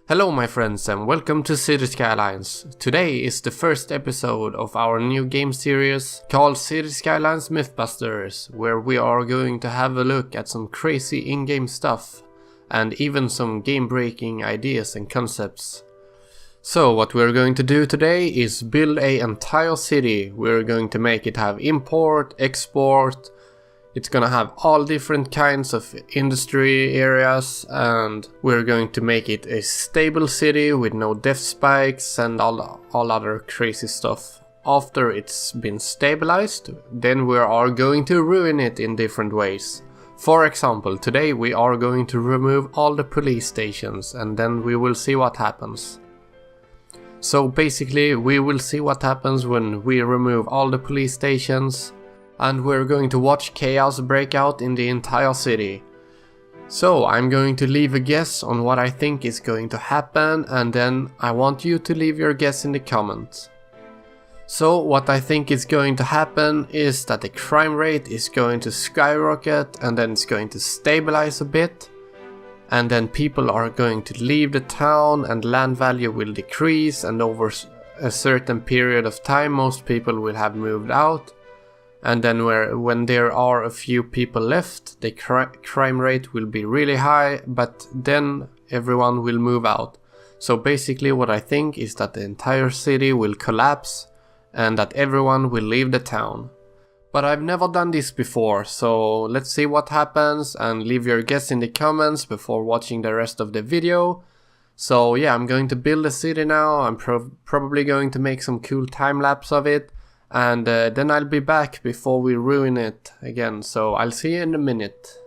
Hello my friends and welcome to Cities Skylines. Today is the first episode of our new game series called Cities Skylines Mythbusters, where we are going to have a look at some crazy in-game stuff and even some game-breaking ideas and concepts. So what we're going to do today is build an entire city. We're going to make it have import, export. It's gonna have all different kinds of industry areas, and we're going to make it a stable city with no death spikes and all other crazy stuff. After it's been stabilized, then we are going to ruin it in different ways. For example, today we are going to remove all the police stations and then we will see what happens. So basically we will see what happens when we remove all the police stations. And we're going to watch chaos break out in the entire city. So I'm going to leave a guess on what I think is going to happen, and then I want you to leave your guess in the comments. So what I think is going to happen is that the crime rate is going to skyrocket, and then it's going to stabilize a bit, and then people are going to leave the town and land value will decrease, and over a certain period of time most people will have moved out. And then when there are a few people left, the crime rate will be really high, but then everyone will move out. So basically what I think is that the entire city will collapse and that everyone will leave the town. But I've never done this before, so let's see what happens and leave your guess in the comments before watching the rest of the video. So yeah, I'm going to build a city now. I'm probably going to make some cool time lapse of it. And then I'll be back before we ruin it again, so I'll see you in a minute.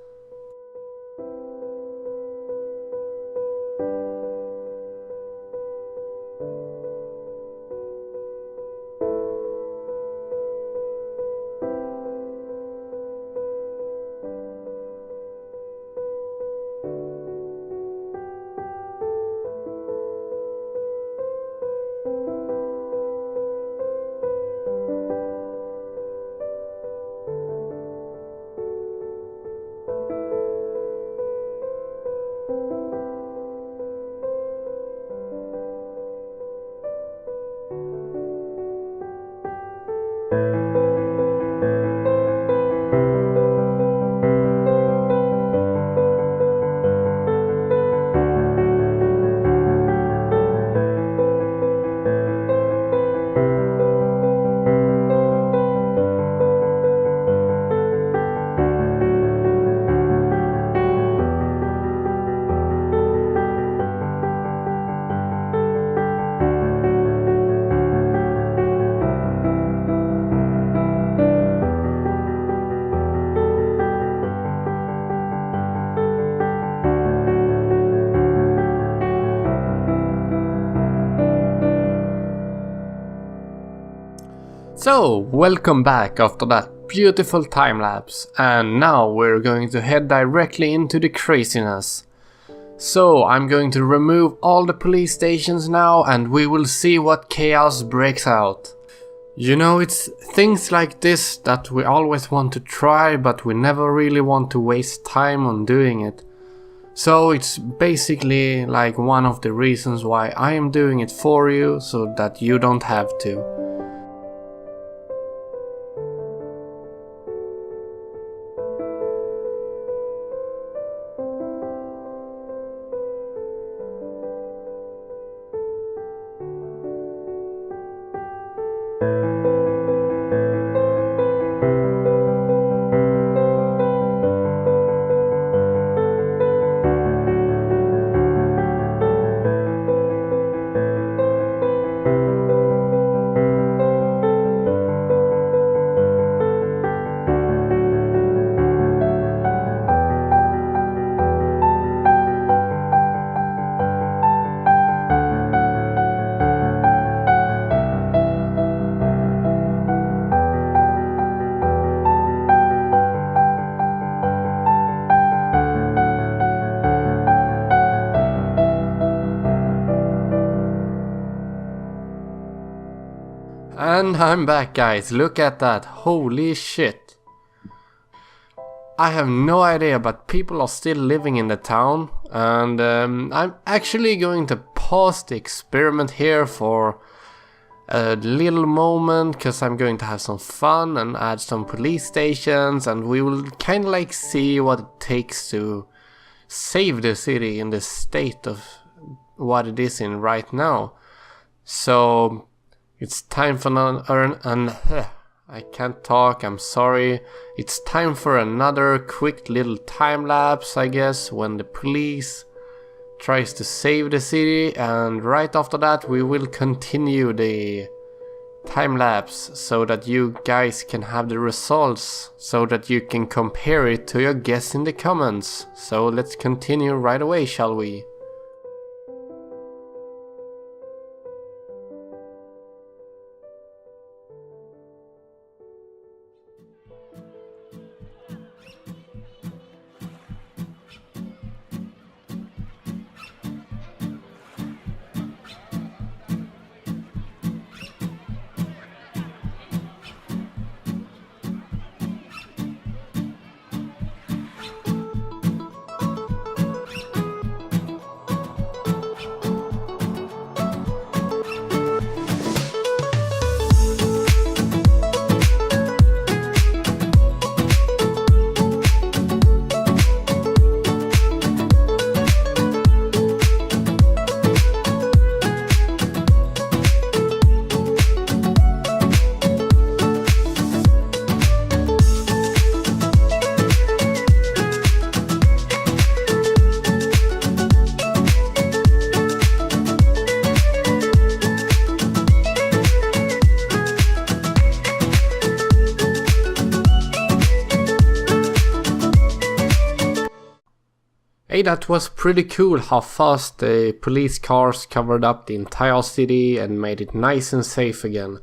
So, welcome back after that beautiful time lapse, and now we're going to head directly into the craziness. So, I'm going to remove all the police stations now and we will see what chaos breaks out. You know, it's things like this that we always want to try, but we never really want to waste time on doing it. So it's basically like one of the reasons why I am doing it for you, so that you don't have to. And I'm back, guys. Look at that. Holy shit. I have no idea, but people are still living in the town. And I'm actually going to pause the experiment here for a little moment, because I'm going to have some fun and add some police stations, and we will kind of like see what it takes to save the city in the state of what it is in right now. So it's time for I can't talk, I'm sorry. It's time for another quick little time lapse, I guess, when the police tries to save the city, and right after that we will continue the time lapse so that you guys can have the results, so that you can compare it to your guess in the comments. So let's continue right away, shall we? Hey, that was pretty cool how fast the police cars covered up the entire city and made it nice and safe again.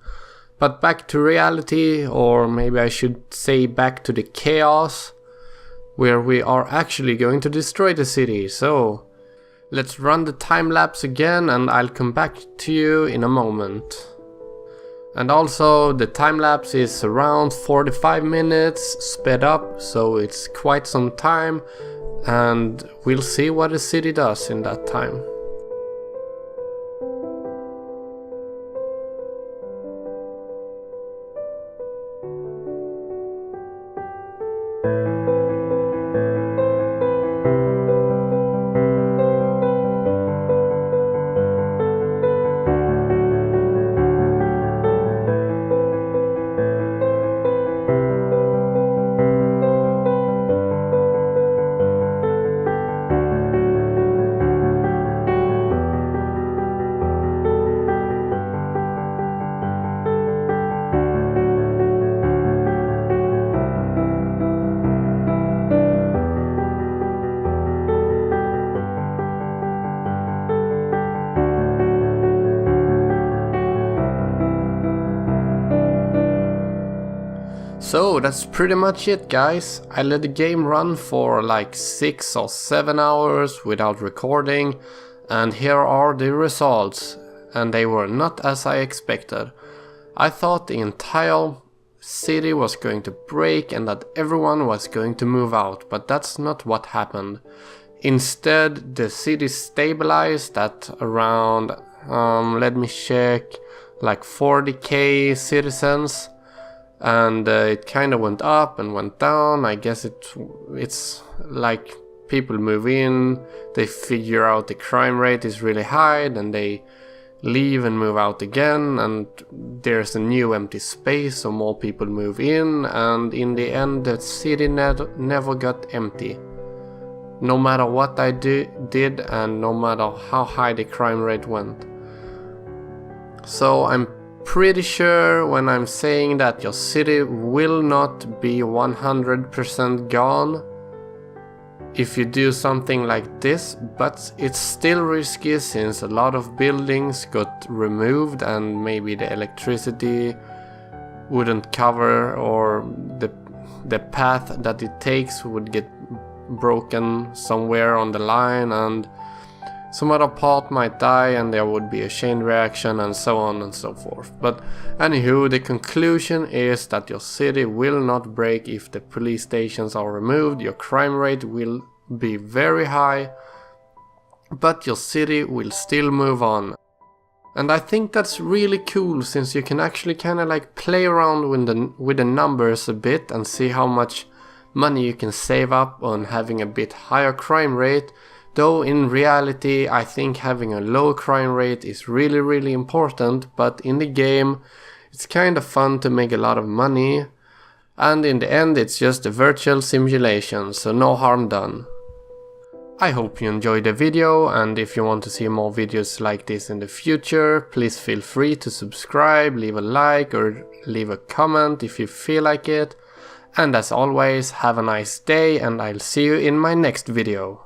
But back to reality, or maybe I should say back to the chaos, where we are actually going to destroy the city. So let's run the time lapse again and I'll come back to you in a moment. And also the time lapse is around 45 minutes sped up, so it's quite some time. And we'll see what the city does in that time. So that's pretty much it, guys. I let the game run for like 6 or 7 hours without recording, and here are the results, and they were not as I expected. I thought the entire city was going to break and that everyone was going to move out, but that's not what happened. Instead, the city stabilized at around, let me check, like 40k citizens. And it kind of went up and went down. I guess it's like people move in, they figure out the crime rate is really high, then they leave and move out again, and there's a new empty space, so more people move in, and in the end the city never got empty. No matter what I did and no matter how high the crime rate went. So I'm pretty sure when I'm saying that your city will not be 100% gone if you do something like this, but it's still risky since a lot of buildings got removed and maybe the electricity wouldn't cover, or the path that it takes would get broken somewhere on the line, and some other part might die and there would be a chain reaction and so on and so forth. But anywho, the conclusion is that your city will not break if the police stations are removed. Your crime rate will be very high, but your city will still move on. And I think that's really cool, since you can actually kind of like play around with the numbers a bit and see how much money you can save up on having a bit higher crime rate. Though in reality I think having a low crime rate is really important, but in the game it's kind of fun to make a lot of money, and in the end it's just a virtual simulation, so no harm done. I hope you enjoyed the video, and if you want to see more videos like this in the future, please feel free to subscribe, leave a like or leave a comment if you feel like it. And as always, have a nice day, and I'll see you in my next video.